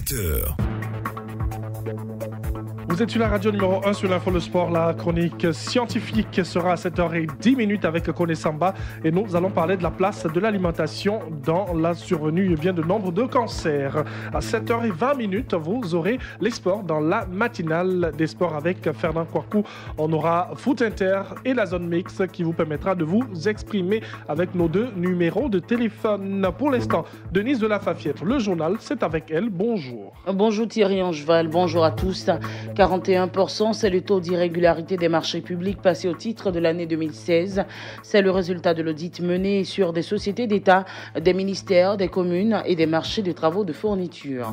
20h. Vous êtes sur la radio numéro 1 sur l'info le sport. La chronique scientifique sera à 7h10 avec Kone Samba et nous allons parler de la place de l'alimentation dans la survenue de nombre de cancers. À 7h20, vous aurez les sports dans la matinale des sports avec Fernand Kouakou. On aura Foot Inter et la zone mix qui vous permettra de vous exprimer avec nos deux numéros de téléphone. Pour l'instant, Denise de la Fafiette, le journal, c'est avec elle. Bonjour. Bonjour Thierry Angeval, bonjour à tous. 41%, c'est le taux d'irrégularité des marchés publics passé au titre de l'année 2016. C'est le résultat de l'audit mené sur des sociétés d'État, des ministères, des communes et des marchés de travaux de fourniture.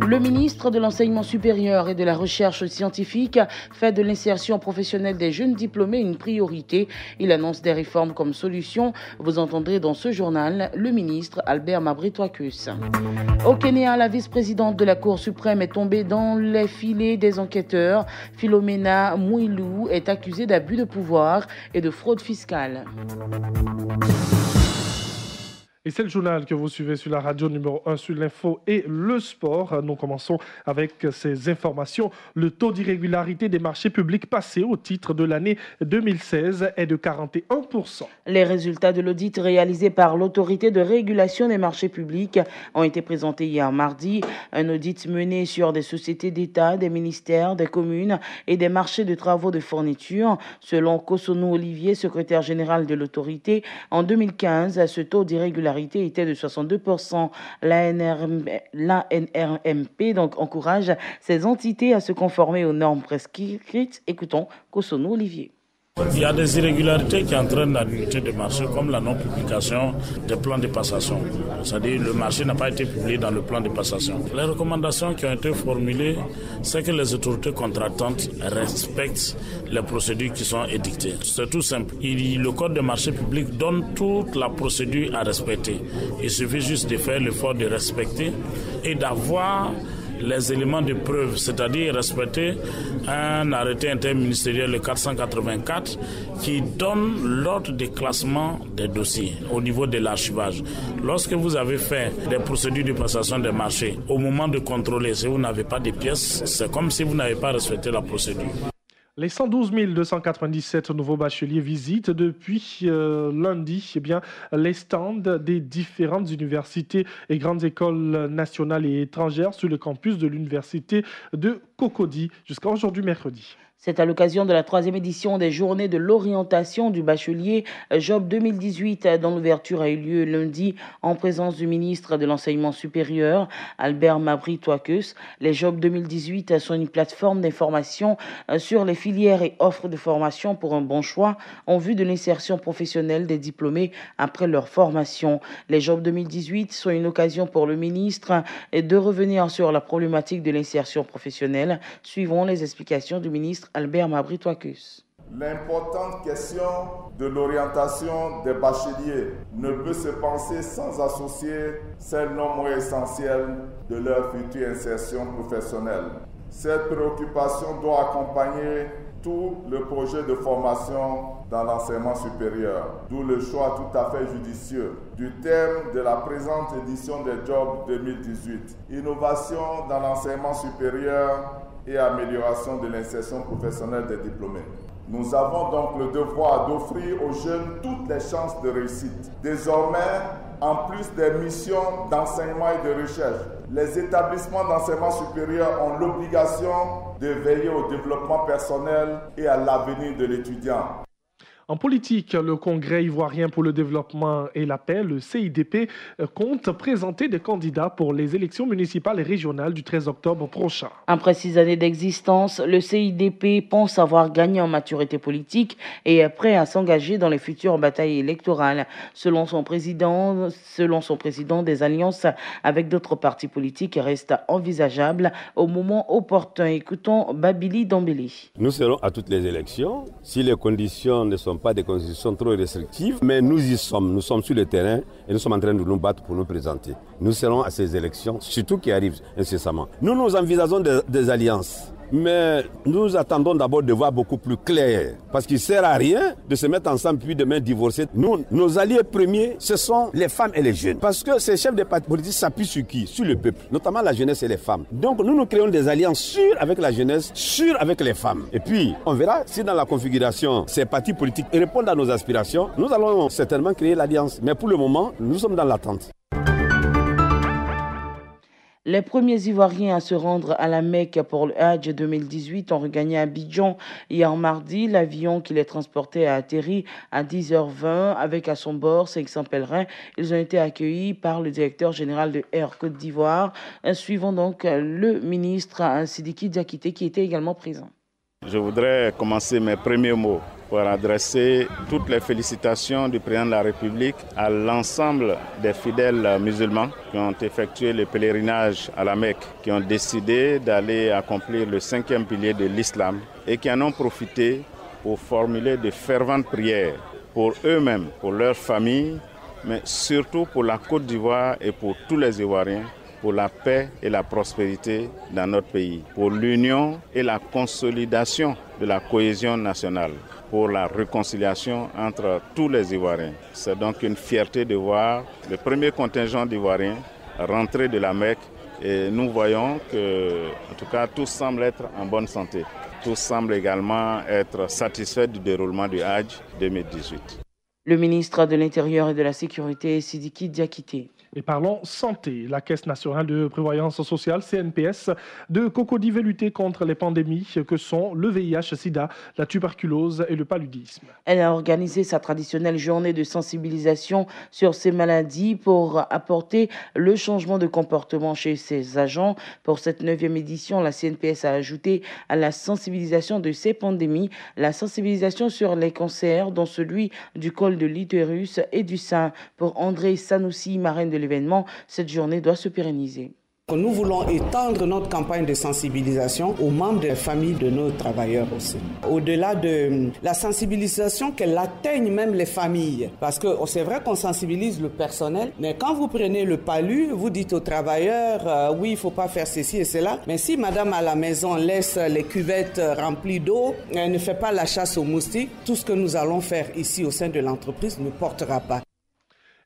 Le ministre de l'Enseignement supérieur et de la Recherche scientifique fait de l'insertion professionnelle des jeunes diplômés une priorité. Il annonce des réformes comme solution. Vous entendrez dans ce journal le ministre Albert Mabry-Touakus. Au Kenya, la vice-présidente de la Cour suprême est tombée dans les filets des enquêteurs. Philomena Mwilu est accusée d'abus de pouvoir et de fraude fiscale. Et c'est le journal que vous suivez sur la radio numéro 1 sur l'info et le sport. Nous commençons avec ces informations. Le taux d'irrégularité des marchés publics passés au titre de l'année 2016 est de 41%. Les résultats de l'audit réalisé par l'autorité de régulation des marchés publics ont été présentés hier mardi. Un audit mené sur des sociétés d'État, des ministères, des communes et des marchés de travaux de fourniture. Selon Kosonou Olivier, secrétaire général de l'autorité, en 2015, ce taux d'irrégularité était de 62%. L'ANRMP donc encourage ces entités à se conformer aux normes prescrites. Écoutons Kosonou Olivier. Il y a des irrégularités qui entraînent la nullité de marché, comme la non-publication des plans de passation. C'est-à-dire le marché n'a pas été publié dans le plan de passation. Les recommandations qui ont été formulées, c'est que les autorités contractantes respectent les procédures qui sont édictées. C'est tout simple. Le code des marchés publics donne toute la procédure à respecter. Il suffit juste de faire l'effort de respecter et d'avoir les éléments de preuve, c'est-à-dire respecter un arrêté interministériel, le 484, qui donne l'ordre de classement des dossiers au niveau de l'archivage. Lorsque vous avez fait des procédures de passation des marchés, au moment de contrôler, si vous n'avez pas de pièces, c'est comme si vous n'avez pas respecté la procédure. Les 112 297 nouveaux bacheliers visitent depuis lundi les stands des différentes universités et grandes écoles nationales et étrangères sur le campus de l'université de Cocody jusqu'à aujourd'hui mercredi. C'est à l'occasion de la 3e édition des Journées de l'orientation du bachelier Job 2018 dont l'ouverture a eu lieu lundi en présence du ministre de l'Enseignement supérieur Albert Mabry-Touakus. Les Job 2018 sont une plateforme d'information sur les filières et offres de formation pour un bon choix en vue de l'insertion professionnelle des diplômés après leur formation. Les Job 2018 sont une occasion pour le ministre de revenir sur la problématique de l'insertion professionnelle. Suivons les explications du ministre Albert Mabry-Touakus. L'importante question de l'orientation des bacheliers ne peut se penser sans associer celle non moins essentielle de leur future insertion professionnelle. Cette préoccupation doit accompagner tout le projet de formation dans l'enseignement supérieur, d'où le choix tout à fait judicieux du thème de la présente édition des Jobs 2018. Innovation dans l'enseignement supérieur et amélioration de l'insertion professionnelle des diplômés. Nous avons donc le devoir d'offrir aux jeunes toutes les chances de réussite. Désormais, en plus des missions d'enseignement et de recherche, les établissements d'enseignement supérieur ont l'obligation de veiller au développement personnel et à l'avenir de l'étudiant. En politique, le Congrès ivoirien pour le développement et la paix, le CIDP, compte présenter des candidats pour les élections municipales et régionales du 13 octobre prochain. Après 6 années d'existence, le CIDP pense avoir gagné en maturité politique et est prêt à s'engager dans les futures batailles électorales. Selon son président, des alliances avec d'autres partis politiques restent envisageables au moment opportun. Écoutons Babili Dambélé. Nous serons à toutes les élections. Si les conditions ne sont pas des conditions trop restrictives, mais nous y sommes. Nous sommes sur le terrain et nous sommes en train de nous battre pour nous présenter. Nous serons à ces élections, surtout qui arrivent incessamment. Nous envisageons des alliances Mais nous attendons d'abord de voir beaucoup plus clair. Parce qu'il ne sert à rien de se mettre ensemble puis demain divorcer. Nous, nos alliés premiers, ce sont les femmes et les jeunes. Parce que ces chefs de partis politiques s'appuient sur qui? Sur le peuple, notamment la jeunesse et les femmes. Donc nous créons des alliances sûres avec la jeunesse, sûres avec les femmes. Et puis, on verra si dans la configuration, ces partis politiques répondent à nos aspirations. Nous allons certainement créer l'alliance. Mais pour le moment, nous sommes dans l'attente. Les premiers Ivoiriens à se rendre à la Mecque pour le Hajj 2018 ont regagné Abidjan hier mardi. L'avion qui les transportait a atterri à 10h20 avec à son bord 500 pèlerins. Ils ont été accueillis par le directeur général de Air Côte d'Ivoire, suivant donc le ministre Sidiki Diakité qui était également présent. Je voudrais commencer mes premiers mots pour adresser toutes les félicitations du président de la République à l'ensemble des fidèles musulmans qui ont effectué le pèlerinage à la Mecque, qui ont décidé d'aller accomplir le 5e pilier de l'islam et qui en ont profité pour formuler de ferventes prières pour eux-mêmes, pour leurs familles, mais surtout pour la Côte d'Ivoire et pour tous les Ivoiriens, pour la paix et la prospérité dans notre pays, pour l'union et la consolidation de la cohésion nationale, pour la réconciliation entre tous les Ivoiriens. C'est donc une fierté de voir le premier contingent d'Ivoiriens rentrer de la Mecque et nous voyons que, en tout cas, tous semblent être en bonne santé. Tous semblent également être satisfaits du déroulement du Hajj 2018. Le ministre de l'Intérieur et de la Sécurité, Sidiki Diakité. Et parlons santé. La Caisse nationale de prévoyance sociale, CNPS, de Cocody veut lutter contre les pandémies que sont le VIH-Sida, la tuberculose et le paludisme. Elle a organisé sa traditionnelle journée de sensibilisation sur ces maladies pour apporter le changement de comportement chez ses agents. Pour cette 9e édition, la CNPS a ajouté à la sensibilisation de ces pandémies la sensibilisation sur les cancers, dont celui du col de l'utérus et du sein. Pour André Sanoussi, marraine de l'événement, cette journée doit se pérenniser. Nous voulons étendre notre campagne de sensibilisation aux membres des familles de nos travailleurs aussi. Au-delà de la sensibilisation, qu'elle atteigne même les familles. Parce que c'est vrai qu'on sensibilise le personnel, mais quand vous prenez le palu, vous dites aux travailleurs, oui, il ne faut pas faire ceci et cela. Mais si madame à la maison laisse les cuvettes remplies d'eau, elle ne fait pas la chasse aux moustiques, tout ce que nous allons faire ici au sein de l'entreprise ne portera pas.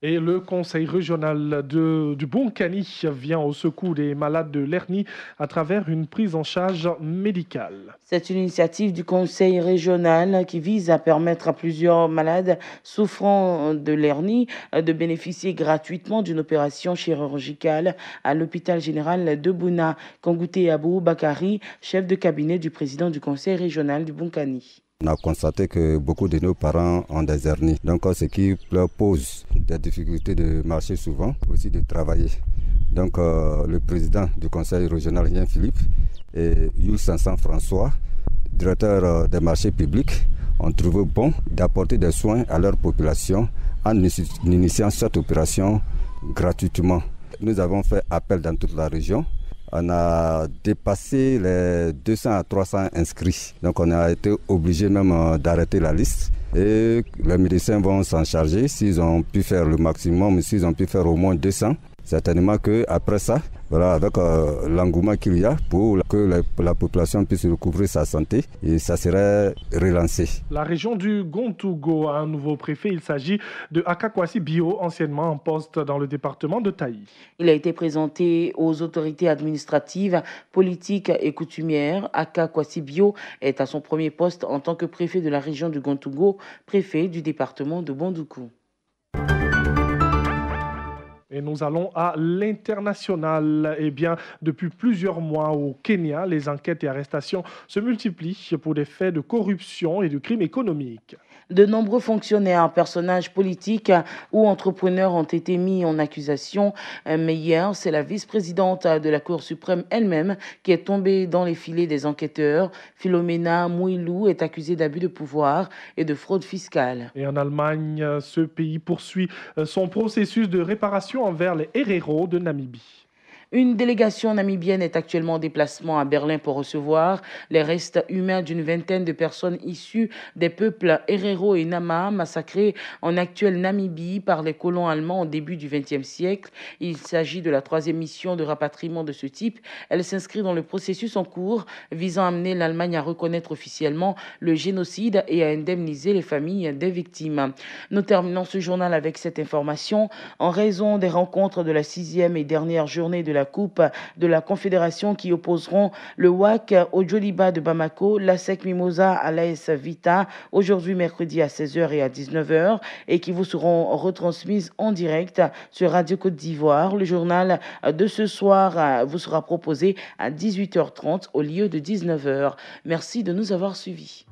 Et le conseil régional du Bonkani vient au secours des malades de l'hernie à travers une prise en charge médicale. C'est une initiative du conseil régional qui vise à permettre à plusieurs malades souffrant de l'hernie de bénéficier gratuitement d'une opération chirurgicale à l'hôpital général de Bouna. Kangouté Abou Bakari, chef de cabinet du président du conseil régional du Bonkani. On a constaté que beaucoup de nos parents ont des hernies, donc ce qui leur pose des difficultés de marcher souvent, aussi de travailler. Donc le président du conseil régional, Rien Philippe, et Yul Sansan François, directeur des marchés publics, ont trouvé bon d'apporter des soins à leur population en initiant cette opération gratuitement. Nous avons fait appel dans toute la région. On a dépassé les 200 à 300 inscrits. Donc on a été obligé même d'arrêter la liste. Et les médecins vont s'en charger. S'ils ont pu faire le maximum, s'ils ont pu faire au moins 200, certainement qu'après ça, voilà, avec l'engouement qu'il y a pour que la population puisse recouvrer sa santé, et ça serait relancé. La région du Gontougo a un nouveau préfet. Il s'agit de Akakwasi Bio, anciennement en poste dans le département de Taï. Il a été présenté aux autorités administratives, politiques et coutumières. Akakwasi Bio est à son premier poste en tant que préfet de la région du Gontougo, préfet du département de Bondoukou. Et nous allons à l'international. Eh bien, depuis plusieurs mois au Kenya, les enquêtes et arrestations se multiplient pour des faits de corruption et de crimes économiques. De nombreux fonctionnaires, personnages politiques ou entrepreneurs ont été mis en accusation. Mais hier, c'est la vice-présidente de la Cour suprême elle-même qui est tombée dans les filets des enquêteurs. Philomena Mouilou est accusée d'abus de pouvoir et de fraude fiscale. Et en Allemagne, ce pays poursuit son processus de réparation envers les héros de Namibie. Une délégation namibienne est actuellement en déplacement à Berlin pour recevoir les restes humains d'une vingtaine de personnes issues des peuples Herero et Nama massacrés en actuelle Namibie par les colons allemands au début du XXe siècle. Il s'agit de la 3e mission de rapatriement de ce type. Elle s'inscrit dans le processus en cours visant à amener l'Allemagne à reconnaître officiellement le génocide et à indemniser les familles des victimes. Nous terminons ce journal avec cette information. En raison des rencontres de la 6e et dernière journée de la Coupe de la Confédération qui opposeront le WAC au Joliba de Bamako, la SEC Mimosa à l'AS Vita, aujourd'hui mercredi à 16h et à 19h, et qui vous seront retransmises en direct sur Radio Côte d'Ivoire. Le journal de ce soir vous sera proposé à 18h30 au lieu de 19h. Merci de nous avoir suivis.